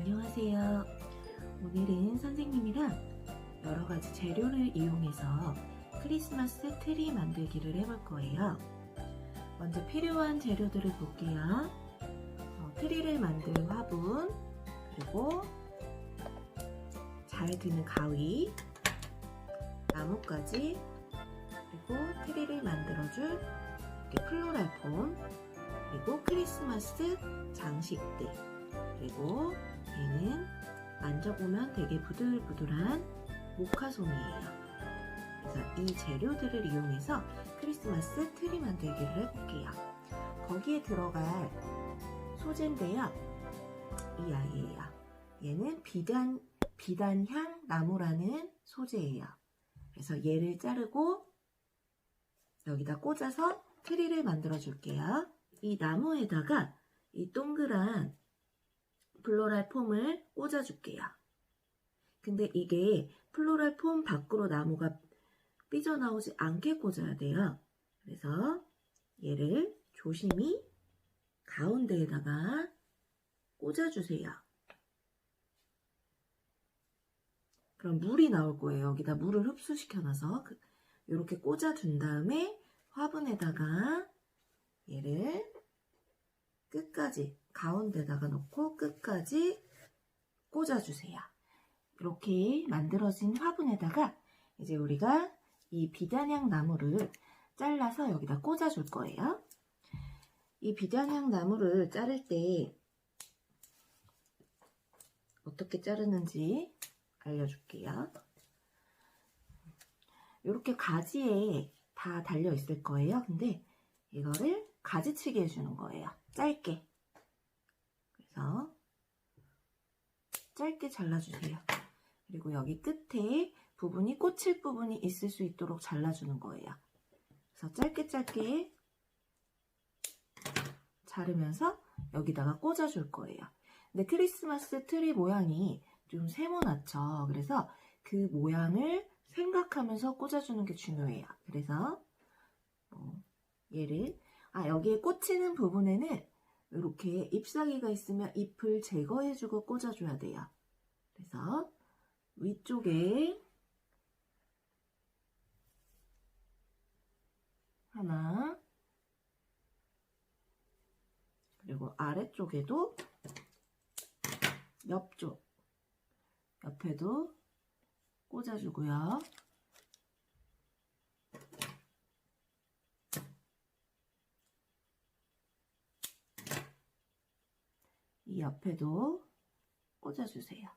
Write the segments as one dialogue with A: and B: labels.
A: 안녕하세요. 오늘은 선생님이랑 여러 가지 재료를 이용해서 크리스마스 트리 만들기를 해볼 거예요. 먼저 필요한 재료들을 볼게요. 트리를 만들 화분, 그리고 잘 드는 가위, 나뭇가지, 그리고 트리를 만들어줄 플로랄 폼, 그리고 크리스마스 장식들, 그리고 얘는 만져보면 되게 부들부들한 모카솜이에요. 그래서 이 재료들을 이용해서 크리스마스 트리 만들기를 해볼게요. 거기에 들어갈 소재인데요. 이 아이예요. 얘는 비단향 나무라는 소재예요. 그래서 얘를 자르고 여기다 꽂아서 트리를 만들어 줄게요. 이 나무에다가 이 동그란 플로랄 폼을 꽂아 줄게요. 근데 이게 플로랄 폼 밖으로 나무가 삐져나오지 않게 꽂아야 돼요. 그래서 얘를 조심히 가운데에다가 꽂아주세요. 그럼 물이 나올 거예요. 여기다 물을 흡수시켜놔서 이렇게 꽂아둔 다음에 화분에다가 얘를 끝까지 가운데다가 놓고 끝까지 꽂아주세요. 이렇게 만들어진 화분에다가 이제 우리가 이 비단향 나무를 잘라서 여기다 꽂아줄 거예요. 이 비단향 나무를 자를 때 어떻게 자르는지 알려줄게요. 이렇게 가지에 다 달려 있을 거예요. 근데 이거를 가지치기 해주는 거예요. 짧게. 그래서 짧게 잘라주세요. 그리고 여기 끝에 부분이 꽂힐 부분이 있을 수 있도록 잘라주는 거예요. 그래서 짧게 자르면서 여기다가 꽂아줄 거예요. 근데 크리스마스 트리 모양이 좀 세모나죠. 그래서 그 모양을 생각하면서 꽂아주는 게 중요해요. 그래서 얘를 여기에 꽂히는 부분에는 이렇게 잎사귀가 있으면 잎을 제거해주고 꽂아줘야 돼요. 그래서 위쪽에 하나, 그리고 아래쪽에도 옆에도 꽂아주고요. 이 옆에도 꽂아주세요.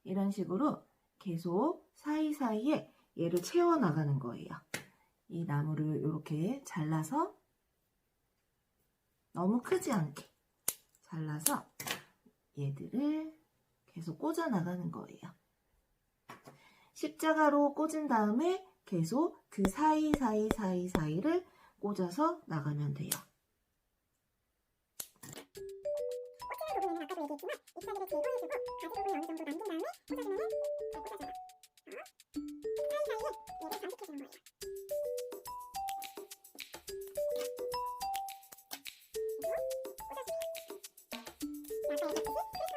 A: 이런 식으로 계속 사이사이에 얘를 채워나가는 거예요. 이 나무를 이렇게 잘라서 너무 크지 않게 잘라서 얘들을 계속 꽂아 나가는 거예요. 십자가로 꽂은 다음에 계속 그 사이사이를 꽂아서 나가면 돼요.
B: 꽂히는 부분은 아까도 얘기했지만 잎사귀를 제거해주고 가지 부분을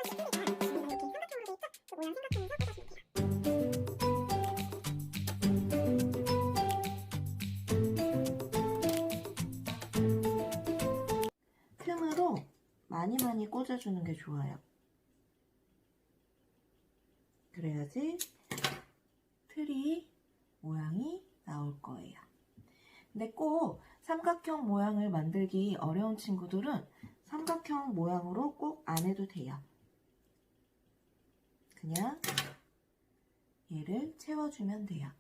B: 어느 정도 남긴 다음에 꽂아주면은 잘 꽂아져요. 사이사이에 얘를 장식해주는 거예요.
A: 틈으로 많이 꽂아주는 게 좋아요. 그래야지 트리 모양이 나올 거예요. 근데 꼭 삼각형 모양을 만들기 어려운 친구들은 삼각형 모양으로 꼭 안 해도 돼요. 그냥 얘를 채워주면 돼요.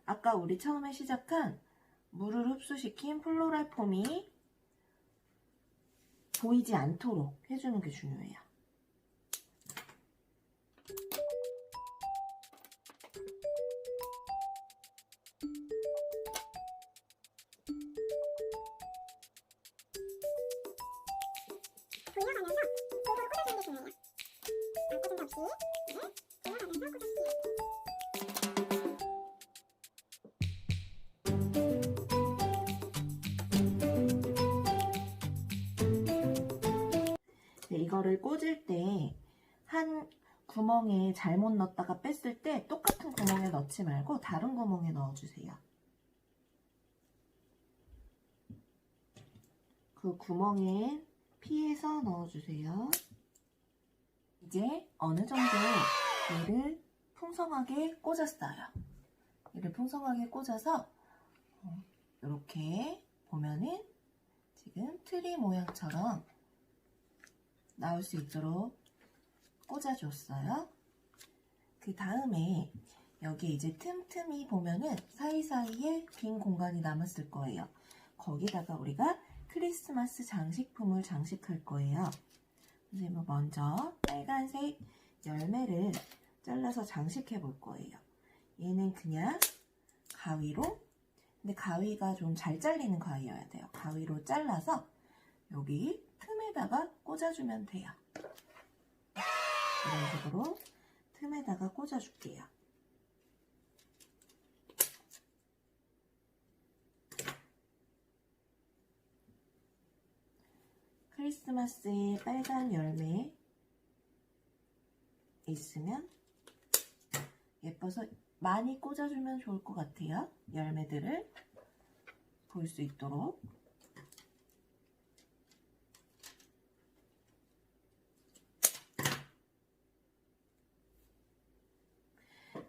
A: 아까 우리 처음에 시작한 물을 흡수시킨 플로랄 폼이 보이지 않도록 해주는 게 중요해요.
B: 돌려가면서 골고루 꽂아주는 게 중요해요. 안 꽂은 데 없이 돌려가면서 꽂아주세요.
A: 이거를 꽂을 때 한 구멍에 잘못 넣었다가 뺐을 때 똑같은 구멍에 넣지 말고 다른 구멍에 넣어주세요. 그 구멍에 피해서 넣어주세요. 이제 어느 정도 얘를 풍성하게 꽂았어요. 얘를 풍성하게 꽂아서 이렇게 보면은 지금 트리 모양처럼 나올 수 있도록 꽂아줬어요. 그 다음에 여기 이제 틈틈이 보면은 사이사이에 빈 공간이 남았을 거예요. 거기다가 우리가 크리스마스 장식품을 장식할 거예요. 선생님은 먼저 빨간색 열매를 잘라서 장식해 볼 거예요. 얘는 그냥 가위로, 근데 가위가 좀 잘 잘리는 가위여야 돼요. 가위로 잘라서 여기 틈에다가 꽂아주면 돼요. 이런 식으로 틈에다가 꽂아줄게요. 크리스마스의 빨간 열매 있으면 예뻐서 많이 꽂아주면 좋을 것 같아요. 열매들을 볼 수 있도록.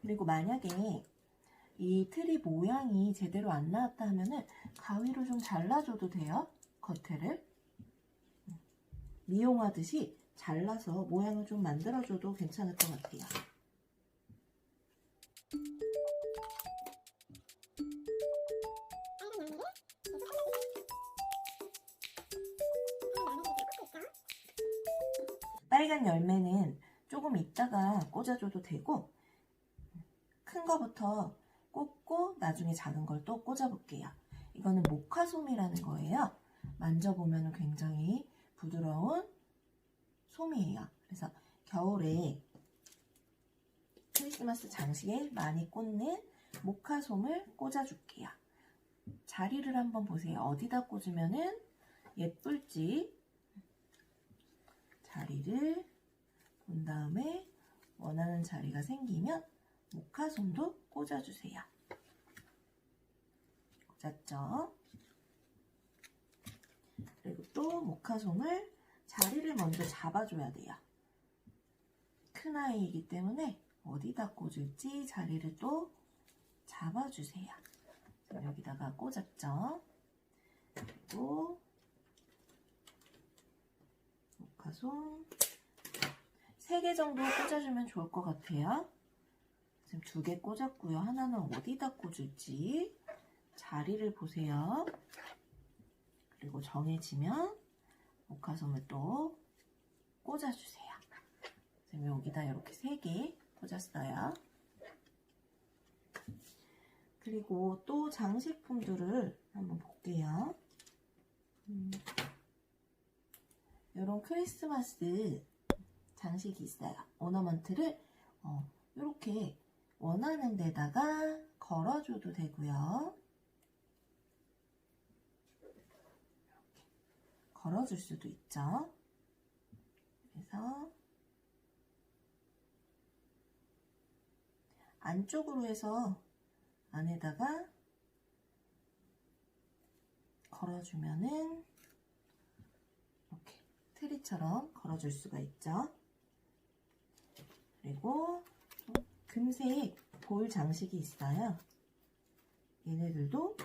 A: 그리고 만약에 이 트리 모양이 제대로 안 나왔다 하면은 가위로 좀 잘라줘도 돼요. 겉에를. 미용하듯이 잘라서 모양을 좀 만들어줘도 괜찮을 것 같아요. 빨간 열매는 조금 있다가 꽂아줘도 되고, 큰 거부터 꽂고 나중에 작은 걸 또 꽂아볼게요. 이거는 모카솜이라는 거예요. 만져보면 굉장히 부드러운 솜이에요. 그래서 겨울에 크리스마스 장식에 많이 꽂는 모카솜을 꽂아줄게요. 자리를 한번 보세요. 어디다 꽂으면 예쁠지. 자리를 본 다음에 원하는 자리가 생기면 모카솜도 꽂아주세요. 꽂았죠? 그리고 또 모카솜을 자리를 먼저 잡아줘야 돼요. 큰 아이이기 때문에 어디다 꽂을지 자리를 또 잡아주세요. 여기다가 꽂았죠? 그리고 모카솜 3개 정도 꽂아주면 좋을 것 같아요. 지금 2개 꽂았고요. 하나는 어디다 꽂을지 자리를 보세요. 그리고 정해지면 모카솜을 또 꽂아주세요. 지금 여기다 이렇게 3개 꽂았어요. 그리고 또 장식품들을 한번 볼게요. 이런 크리스마스 장식이 있어요. 오너먼트를 이렇게 원하는 데다가 걸어줘도 되고요. 이렇게 걸어줄 수도 있죠. 그래서 안쪽으로 해서 안에다가 걸어주면은 이렇게 트리처럼 걸어줄 수가 있죠. 그리고 금색 볼 장식이 있어요. 얘네들도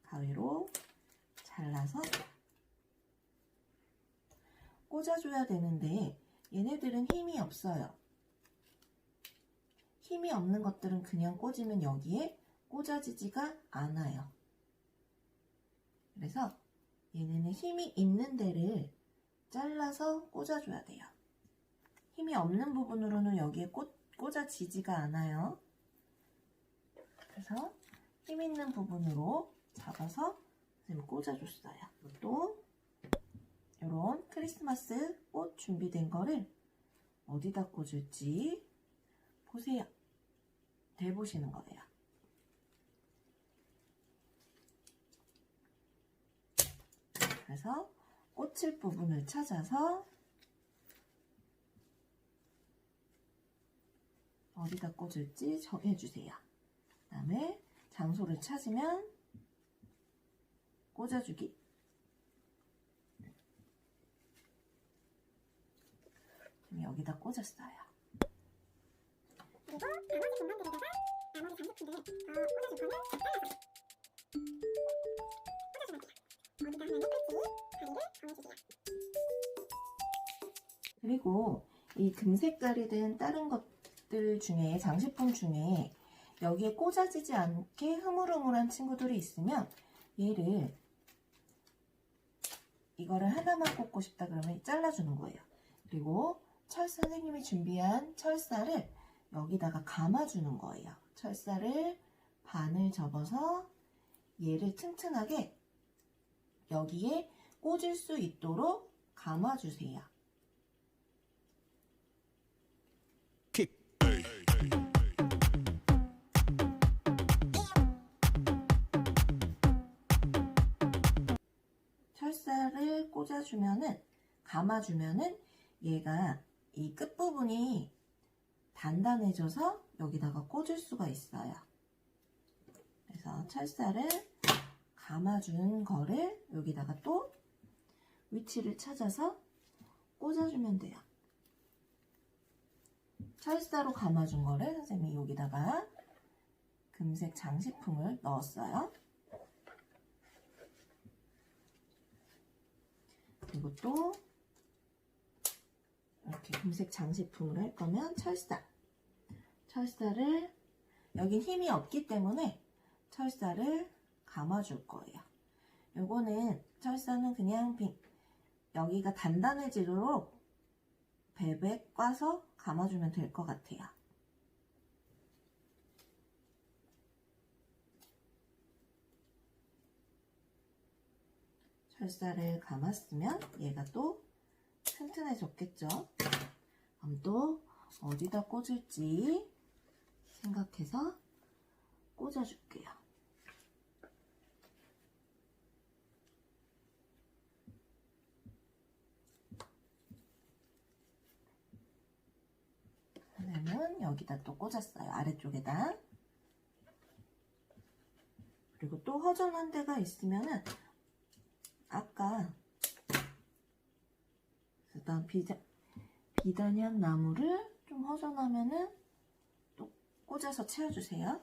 A: 가위로 잘라서 꽂아줘야 되는데 얘네들은 힘이 없어요. 힘이 없는 것들은 그냥 꽂으면 여기에 꽂아지지가 않아요. 그래서 얘네는 힘이 있는 데를 잘라서 꽂아줘야 돼요. 힘이 없는 부분으로는 여기에 꽂아지지가 않아요. 그래서 힘 있는 부분으로 잡아서 꽂아줬어요. 또 이런 크리스마스 꽃 준비된 거를 어디다 꽂을지 보세요. 대보시는 거예요. 그래서 꽂힐 부분을 찾아서 어디다 꽂을지 정해주세요. 그 다음에 장소를 찾으면 꽂아주기. 여기다 꽂았어요.
B: 그리고 나머지 공간들에다가 나머지 장식품들을 꽂아줄 거는 잘라서 꽂아주면 돼요. 어디다 하면 예쁠지 다리를 정해주세요.
A: 그리고 이 금색깔이든 다른 것들 중에 장식품 중에 여기에 꽂아지지 않게 흐물흐물한 친구들이 있으면 얘를 이거를 하나만 꽂고 싶다 그러면 잘라주는 거예요. 그리고 선생님이 준비한 철사를 여기다가 감아주는 거예요. 철사를 반을 접어서 얘를 튼튼하게 여기에 꽂을 수 있도록 감아주세요. 철사를 꽂아주면은, 감아주면은 얘가 이 끝부분이 단단해져서 여기다가 꽂을 수가 있어요. 그래서 철사를 감아준 거를 여기다가 또 위치를 찾아서 꽂아주면 돼요. 철사로 감아준 거를 선생님이 여기다가 금색 장식품을 넣었어요. 그리고 또 이렇게 금색 장식품을 할 거면 철사를 여긴 힘이 없기 때문에 철사를 감아줄 거예요. 요거는 철사는 그냥 여기가 단단해지도록 베베 꽈서 감아주면 될 것 같아요. 철사를 감았으면 얘가 또 튼튼해졌겠죠. 그럼 또 어디다 꽂을지 생각해서 꽂아줄게요. 하나는 여기다 또 꽂았어요. 아래쪽에다. 그리고 또 허전한 데가 있으면은 아까 그다음 비단향 나무를 좀 허전하면은 또 꽂아서 채워주세요.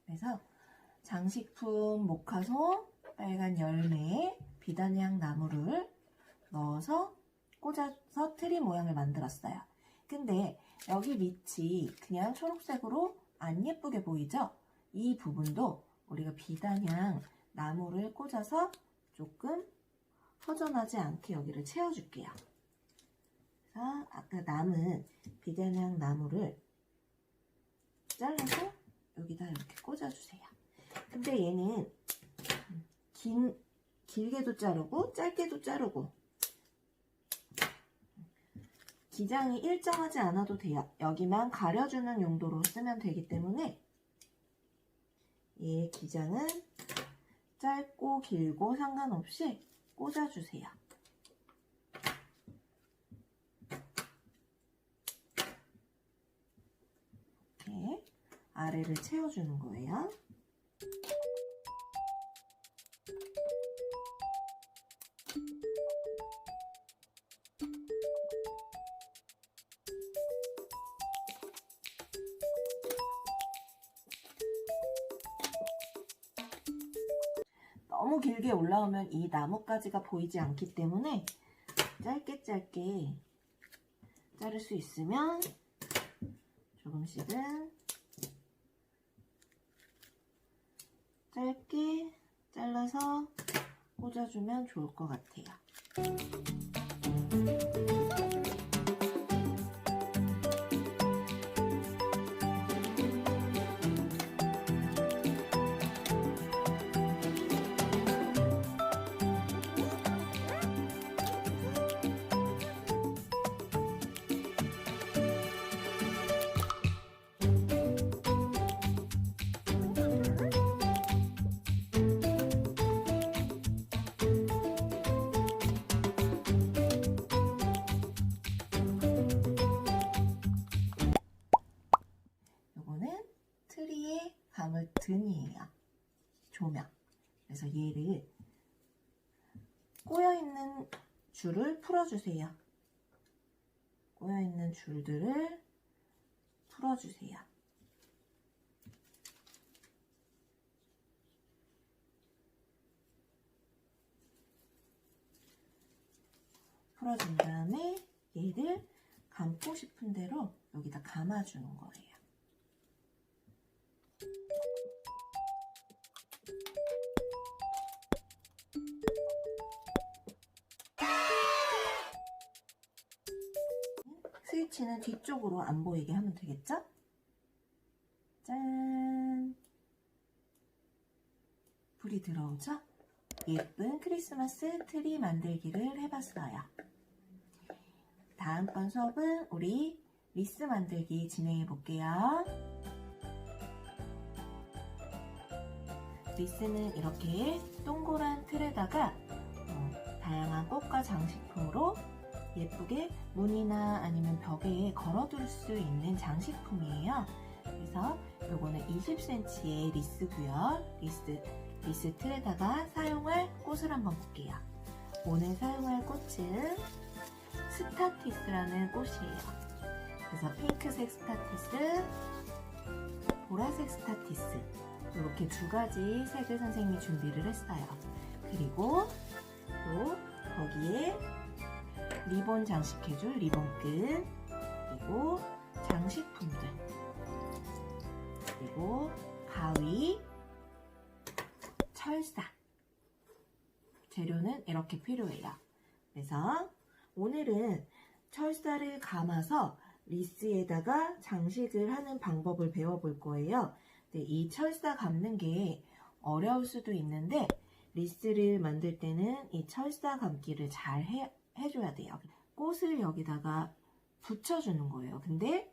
A: 그래서 장식품 모카솜, 빨간 열매, 비단향 나무를 넣어서 꽂아서 트리 모양을 만들었어요. 근데 여기 밑이 그냥 초록색으로 안 예쁘게 보이죠? 이 부분도 우리가 비단향 나무를 꽂아서 조금 허전하지 않게 여기를 채워줄게요. 그래서 아까 남은 비단향 나무를 잘라서 여기다 이렇게 꽂아주세요. 근데 얘는 길게도 자르고 짧게도 자르고 기장이 일정하지 않아도 돼요. 여기만 가려주는 용도로 쓰면 되기 때문에 얘 기장은 짧고 길고 상관없이 꽂아주세요. 이렇게 아래를 채워주는 거예요. 너무 길게 올라오면 이 나뭇가지가 보이지 않기 때문에 짧게 자를 수 있으면 조금씩은 짧게 잘라서 꽂아주면 좋을 것 같아요. 요거는 트리에 감을 등이에요. 조명. 그래서 얘를 꼬여있는 줄을 풀어주세요. 꼬여있는 줄들을 풀어주세요. 풀어준 다음에 얘를 감고 싶은 대로 여기다 감아주는 거예요. 스위치는 뒤쪽으로 안 보이게 하면 되겠죠? 짠! 불이 들어오죠? 예쁜 크리스마스 트리 만들기를 해봤어요. 다음번 수업은 우리 리스 만들기 진행해 볼게요. 리스는 이렇게 동그란 틀에다가 다양한 꽃과 장식품으로 예쁘게 문이나 아니면 벽에 걸어둘 수 있는 장식품이에요. 그래서 요거는 20cm의 리스고요. 리스 틀에다가 사용할 꽃을 한번 볼게요. 오늘 사용할 꽃은 스타티스라는 꽃이에요. 그래서 핑크색 스타티스, 보라색 스타티스 이렇게 두 가지 색을 선생님이 준비를 했어요. 그리고 또 거기에 리본 장식해줄 리본끈, 그리고 장식품들, 그리고 가위, 철사. 재료는 이렇게 필요해요. 그래서 오늘은 철사를 감아서 리스에다가 장식을 하는 방법을 배워볼 거예요. 이 철사 감는 게 어려울 수도 있는데 리스를 만들 때는 이 철사 감기를 잘 해줘야 돼요. 꽃을 여기다가 붙여주는 거예요. 근데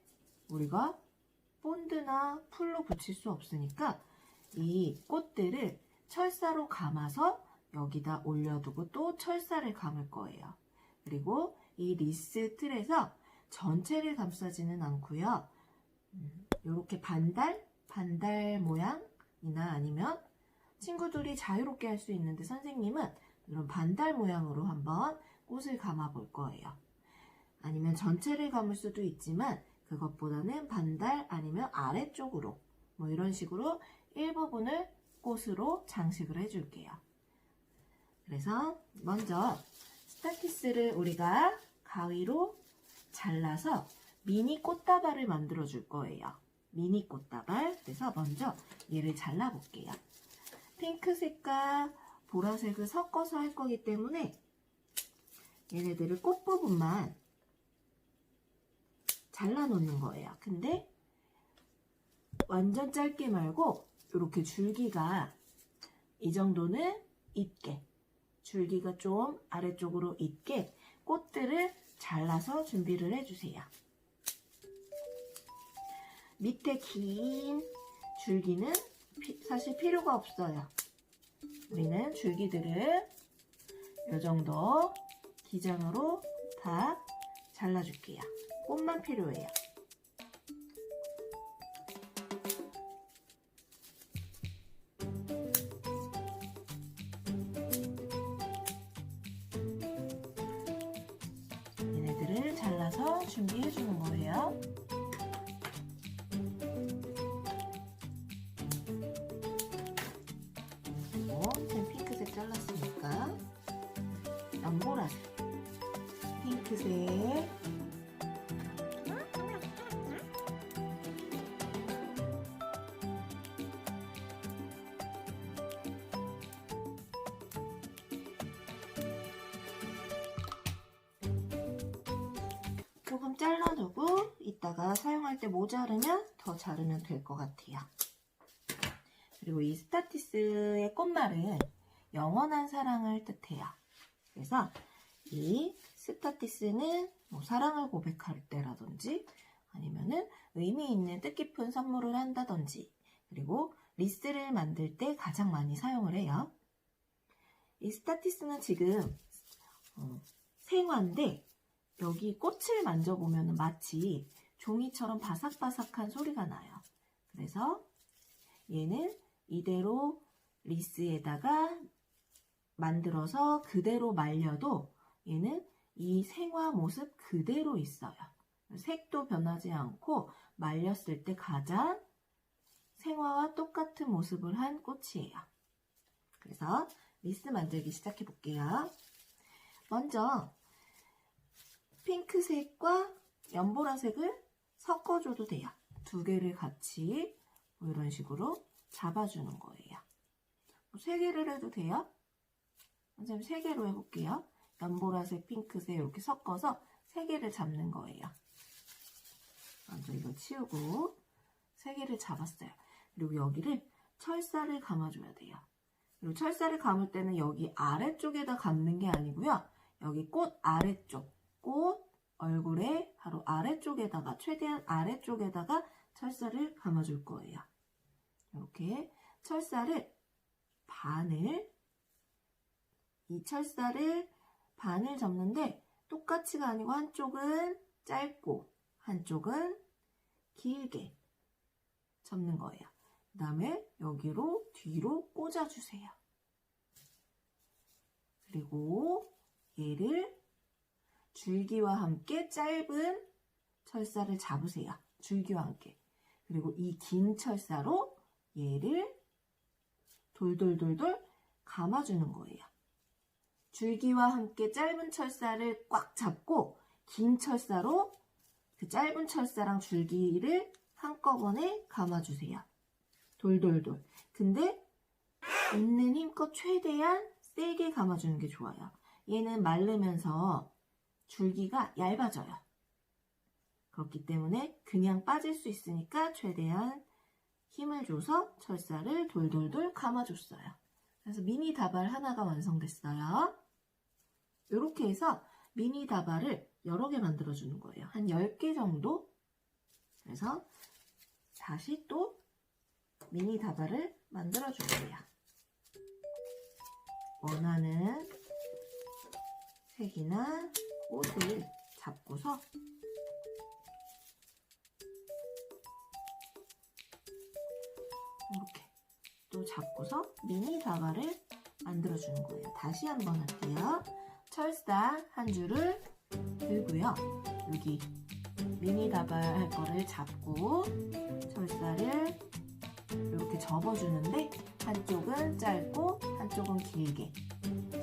A: 우리가 본드나 풀로 붙일 수 없으니까 이 꽃들을 철사로 감아서 여기다 올려두고 또 철사를 감을 거예요. 그리고 이 리스 틀에서 전체를 감싸지는 않고요. 이렇게 반달 모양이나 아니면 친구들이 자유롭게 할 수 있는데 선생님은 이런 반달 모양으로 한번 꽃을 감아 볼 거예요. 아니면 전체를 감을 수도 있지만 그것보다는 반달 아니면 아래쪽으로 뭐 이런 식으로 일부분을 꽃으로 장식을 해줄게요. 그래서 먼저 스타티스를 우리가 가위로 잘라서 미니 꽃다발을 만들어 줄 거예요. 미니 꽃다발. 그래서 먼저 얘를 잘라 볼게요. 핑크색과 보라색을 섞어서 할 거기 때문에 얘네들을 꽃 부분만 잘라 놓는 거예요. 근데 완전 짧게 말고 이렇게 줄기가 이 정도는 있게, 줄기가 좀 아래쪽으로 있게 꽃들을 잘라서 준비를 해주세요. 밑에 긴 줄기는 사실 필요가 없어요. 우리는 줄기들을 이 정도 기장으로 다 잘라줄게요. 꽃만 필요해요. 얘네들을 잘라서 준비해 주는 거예요. 그리고 전 핑크색 잘랐으니까 연보라색 핑크색, 조금 잘라두고 이따가 사용할 때 모자르면 더 자르면 될 것 같아요. 그리고 이 스타티스의 꽃말은 영원한 사랑을 뜻해요. 그래서 이 스타티스는 뭐 사랑을 고백할 때라든지 아니면은 의미 있는 뜻깊은 선물을 한다든지 그리고 리스를 만들 때 가장 많이 사용을 해요. 이 스타티스는 지금 생화인데 여기 꽃을 만져보면 마치 종이처럼 바삭바삭한 소리가 나요. 그래서 얘는 이대로 리스에다가 만들어서 그대로 말려도 얘는 이 생화 모습 그대로 있어요. 색도 변하지 않고 말렸을 때 가장 생화와 똑같은 모습을 한 꽃이에요. 그래서 리스 만들기 시작해 볼게요. 먼저 핑크색과 연보라색을 섞어줘도 돼요. 두 개를 같이 뭐 이런 식으로 잡아주는 거예요. 3개를 해도 돼요. 선생님 3개로 해볼게요. 연보라색, 핑크색 이렇게 섞어서 3개를 잡는 거예요. 먼저 이거 치우고 3개를 잡았어요. 그리고 여기를 철사를 감아줘야 돼요. 그리고 철사를 감을 때는 여기 아래쪽에다 감는 게 아니고요. 여기 꽃 아래쪽, 꽃 얼굴에 바로 아래쪽에다가 최대한 아래쪽에다가 철사를 감아줄 거예요. 이렇게 철사를 이 철사를 반을 접는데 똑같이가 아니고 한쪽은 짧고 한쪽은 길게 접는 거예요. 그 다음에 여기로 뒤로 꽂아주세요. 그리고 얘를 줄기와 함께 짧은 철사를 잡으세요. 줄기와 함께. 그리고 이 긴 철사로 얘를 돌돌돌돌 감아주는 거예요. 줄기와 함께 짧은 철사를 꽉 잡고 긴 철사로 그 짧은 철사랑 줄기를 한꺼번에 감아주세요. 돌돌돌. 근데 있는 힘껏 최대한 세게 감아주는 게 좋아요. 얘는 마르면서 줄기가 얇아져요. 그렇기 때문에 그냥 빠질 수 있으니까 최대한 힘을 줘서 철사를 돌돌돌 감아줬어요. 그래서 미니 다발 하나가 완성됐어요. 이렇게 해서 미니 다발을 여러 개 만들어주는 거예요. 한 10개 정도. 그래서 다시 또 미니 다발을 만들어줄게요. 원하는 색이나 꽃을 잡고서 이렇게 또 잡고서 미니 다발을 만들어주는 거예요. 다시 한번 할게요. 철사 한 줄을 들고요. 여기 미니 다발 할 거를 잡고 철사를 이렇게 접어주는데 한쪽은 짧고 한쪽은 길게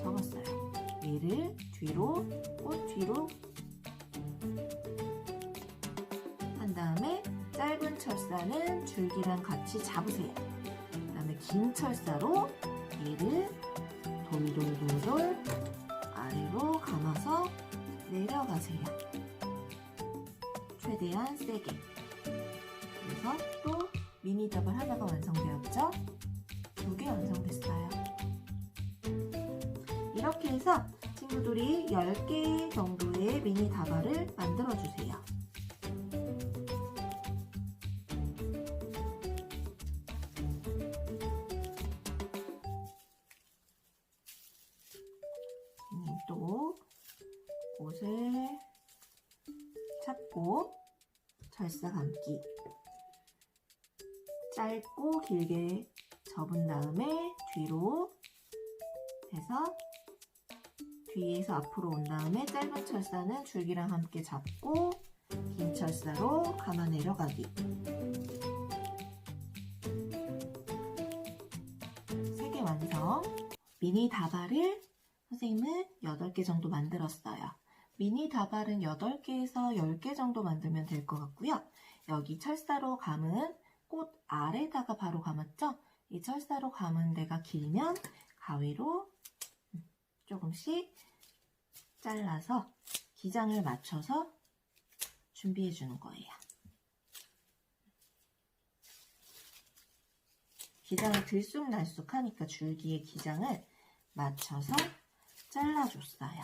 A: 접었어요. 얘를 뒤로, 꽃 뒤로 한 다음에 짧은 철사는 줄기랑 같이 잡으세요. 그 다음에 긴 철사로 얘를 돌돌돌돌 아래로 감아서 내려가세요. 최대한 세게. 그래서 또 미니 다발 하나가 완성되었죠? 2개 완성됐어요. 이렇게 해서 친구들이 10개 정도의 미니 다발을 만들어주세요. 또 꽃을 찾고 철사 감기 짧고 길게 접은 다음에 뒤로 해서 뒤에서 앞으로 온 다음에 짧은 철사는 줄기랑 함께 잡고 긴 철사로 감아 내려가기. 3개 완성. 미니 다발을 선생님은 8개 정도 만들었어요. 미니 다발은 8개에서 10개 정도 만들면 될 것 같고요. 여기 철사로 감은 꽃 아래다가 바로 감았죠? 이 철사로 감은 데가 길면 가위로 조금씩 잘라서 기장을 맞춰서 준비해 주는 거예요. 기장을 들쑥날쑥 하니까 줄기에 기장을 맞춰서 잘라줬어요.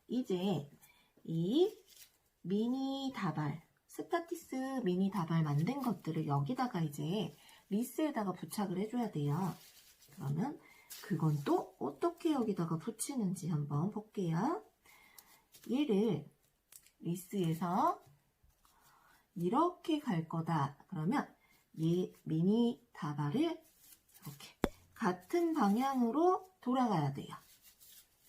A: 이제 이 미니 다발, 스타티스 미니 다발 만든 것들을 여기다가 이제 리스에다가 부착을 해줘야 돼요. 그러면 그건 또 어떻게 여기다가 붙이는지 한번 볼게요. 얘를 리스에서 이렇게 갈 거다. 그러면 얘 미니 다발을 이렇게 같은 방향으로 돌아가야 돼요.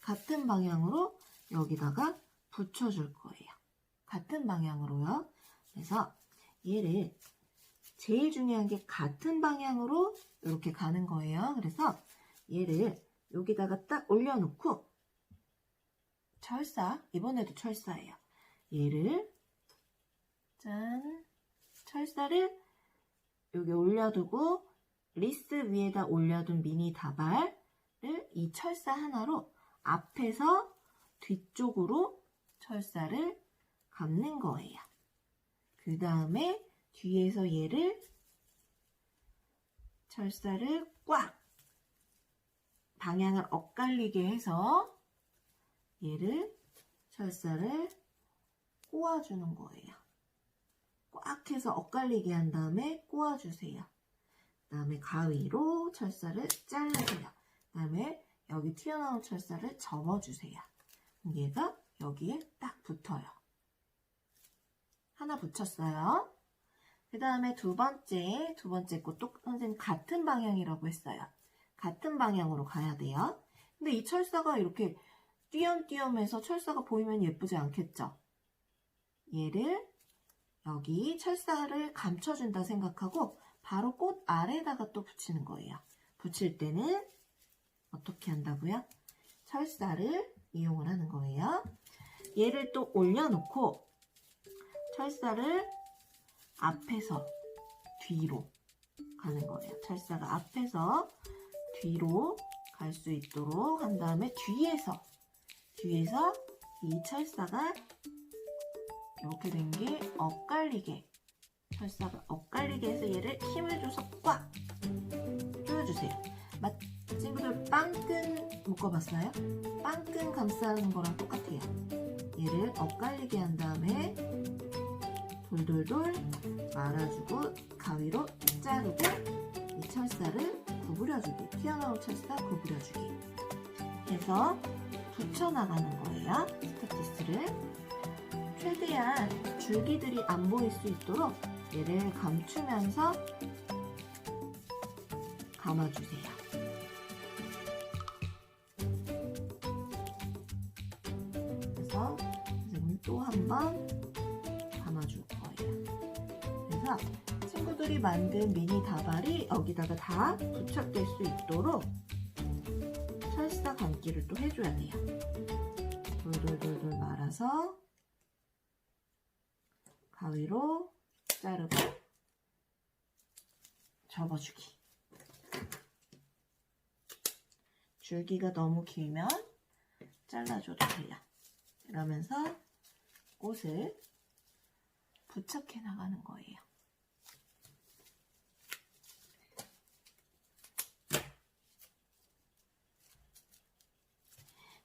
A: 같은 방향으로 여기다가 붙여줄 거예요. 같은 방향으로요. 그래서 얘를 제일 중요한 게 같은 방향으로 이렇게 가는 거예요. 그래서 얘를 여기다가 딱 올려놓고 철사, 이번에도 철사예요. 얘를 짠, 철사를 여기 올려두고 리스 위에다 올려둔 미니 다발을 이 철사 하나로 앞에서 뒤쪽으로 철사를 감는 거예요. 그 다음에 뒤에서 얘를 철사를 꽉 방향을 엇갈리게 해서 얘를 철사를 꼬아주는 거예요. 꽉 해서 엇갈리게 한 다음에 꼬아주세요. 그 다음에 가위로 철사를 잘라주세요. 그 다음에 여기 튀어나온 철사를 접어주세요. 얘가 여기에 딱 붙어요. 하나 붙였어요. 그 다음에 두 번째 것도 선생님 같은 방향이라고 했어요. 같은 방향으로 가야 돼요. 근데 이 철사가 이렇게 띄엄띄엄해서 철사가 보이면 예쁘지 않겠죠? 얘를 여기 철사를 감춰준다 생각하고 바로 꽃 아래에다가 또 붙이는 거예요. 붙일 때는 어떻게 한다고요? 철사를 이용을 하는 거예요. 얘를 또 올려놓고 철사를 앞에서 뒤로 가는 거예요. 철사가 앞에서 뒤로 갈 수 있도록 한 다음에 뒤에서 이 철사가 이렇게 된 게 엇갈리게 철사가 엇갈리게 해서 얘를 힘을 줘서 꽉 조여주세요. 친구들 빵끈 묶어봤어요? 빵끈 감싸는 거랑 똑같아요. 얘를 엇갈리게 한 다음에 돌돌돌 말아주고 가위로 자르고 이 철사를 구부려주기, 튀어나온 철사 구부려주기 해서 붙여나가는 거예요. 스타티스를 최대한 줄기들이 안 보일 수 있도록 얘를 감추면서 감아주세요. 그래서 선생님 또 한 번 감아줄 거예요. 그래서 친구들이 만든 미니 다발이 여기다가 다 부착될 수 있도록 철사 감기를 또 해줘야 돼요. 돌돌돌돌 말아서 가위로 자르고 접어주기. 줄기가 너무 길면 잘라줘도 돼요. 이러면서 꽃을 부착해 나가는 거예요.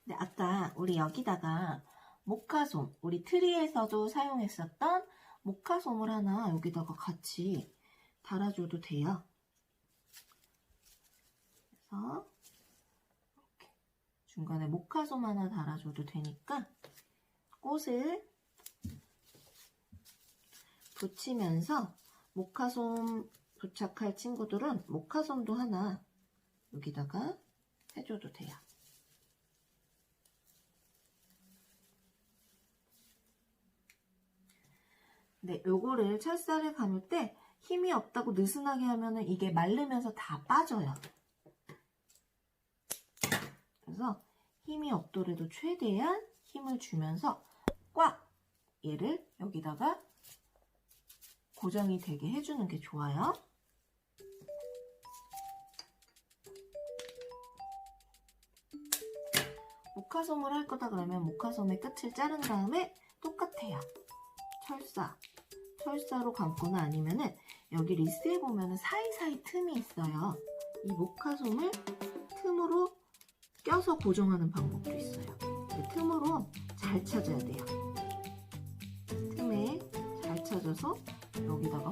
A: 근데 아까 우리 여기다가 모카솜, 우리 트리에서도 사용했었던 모카솜을 하나 여기다가 같이 달아줘도 돼요. 그래서 이렇게 중간에 모카솜 하나 달아줘도 되니까 꽃을 붙이면서 모카솜 부착할 친구들은 모카솜도 하나 여기다가 해줘도 돼요. 네, 요거를 철사를 감을 때 힘이 없다고 느슨하게 하면은 이게 마르면서 다 빠져요. 그래서 힘이 없더라도 최대한 힘을 주면서 꽉 얘를 여기다가 고정이 되게 해주는 게 좋아요. 목화솜을 할 거다 그러면 목화솜의 끝을 자른 다음에 똑같아요. 철사로 감거나 아니면은 여기 리스에 보면은 사이사이 틈이 있어요. 이 목화솜을 틈으로 껴서 고정하는 방법도 있어요. 그 틈으로 잘 찾아야 돼요. 틈에 잘 찾아서 여기다가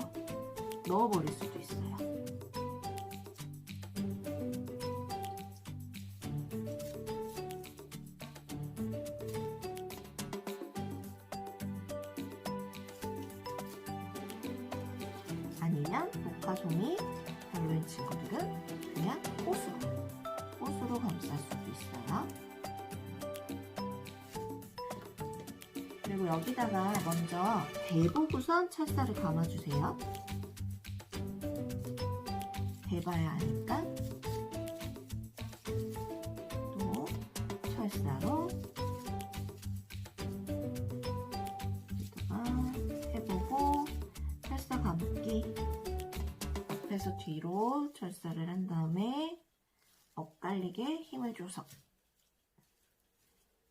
A: 넣어버릴 수도 있어요. 아니면 목화솜이 별로인 친구들은 그냥 꽃으로 감쌀 수도 있어요. 그리고 여기다가 먼저 대보고선 철사를 감아주세요. 대봐야 하니까 또 철사로 여기다가 해보고 철사 감기 앞에서 뒤로 철사를 한 다음에 엇갈리게 힘을 줘서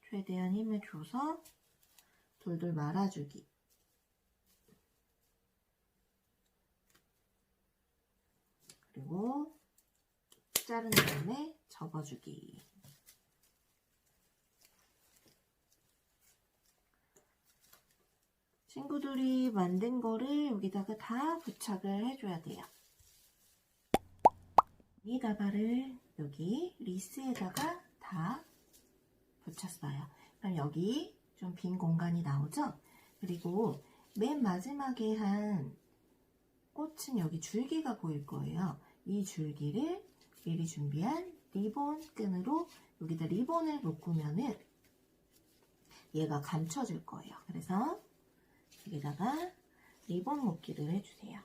A: 최대한 힘을 줘서 돌돌 말아주기. 그리고 자른 다음에 접어주기. 친구들이 만든 거를 여기다가 다 부착을 해줘야 돼요. 이 다발을 여기 리스에다가 다 붙였어요. 그럼 여기 좀 빈 공간이 나오죠? 그리고 맨 마지막에 한 꽃은 여기 줄기가 보일 거예요. 이 줄기를 미리 준비한 리본 끈으로 여기다 리본을 묶으면은 얘가 감춰질 거예요. 그래서 여기다가 리본 묶기를 해주세요.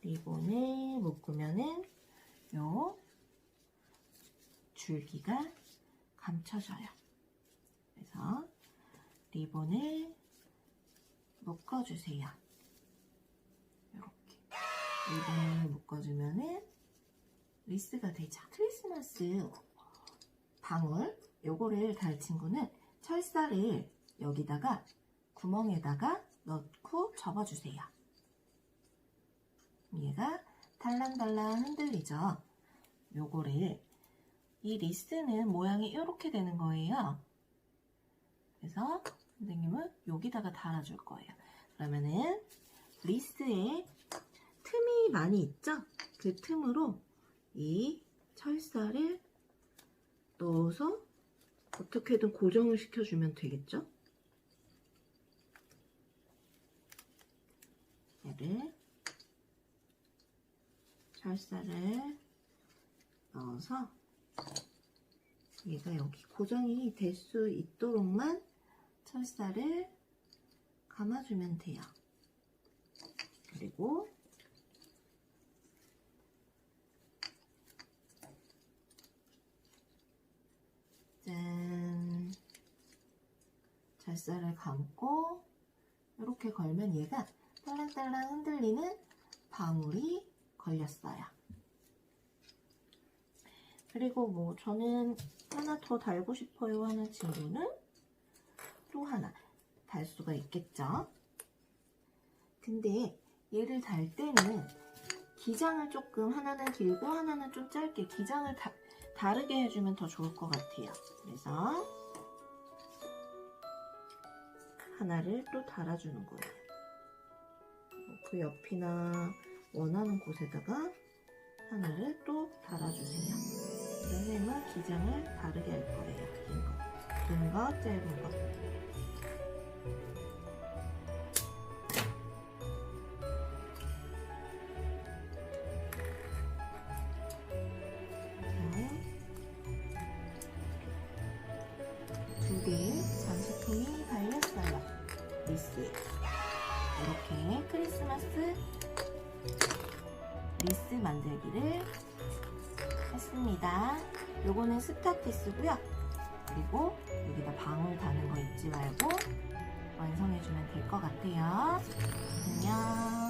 A: 리본을 묶으면은 요 줄기가 감춰져요. 그래서 리본을 묶어주세요. 이렇게 리본을 묶어주면은 리스가 되죠. 크리스마스 방울 요거를 달 친구는 철사를 여기다가 구멍에다가 넣고 접어주세요. 얘가 달랑달랑 흔들리죠. 요거를 이 리스는 모양이 이렇게 되는 거예요. 그래서 선생님은 여기다가 달아줄 거예요. 그러면은 리스에 틈이 많이 있죠? 그 틈으로 이 철사를 넣어서 어떻게든 고정을 시켜주면 되겠죠? 얘를 철사를 넣어서 얘가 여기 고정이 될 수 있도록만 철사를 감아주면 돼요. 그리고 짠! 철사를 감고 이렇게 걸면 얘가 딸랑딸랑 흔들리는 방울이 걸렸어요. 그리고 뭐 저는 하나 더 달고 싶어요 하는 친구는 또 하나 달 수가 있겠죠. 근데 얘를 달 때는 기장을 조금 하나는 길고 하나는 좀 짧게 기장을 다르게 해주면 더 좋을 것 같아요. 그래서 하나를 또 달아주는 거예요. 그 옆이나 원하는 곳에다가 하나를 또 달아주세요. 선생님은 기장을 다르게 할 거예요. 긴 거, 짧은 거. 두 개의 장식품이 달렸어요. 리스에. 이렇게 크리스마스 리스 만들기를 했습니다. 요거는 스타피스고요. 그리고 여기다 방울 다는 거 잊지 말고 완성해주면 될 것 같아요. 안녕.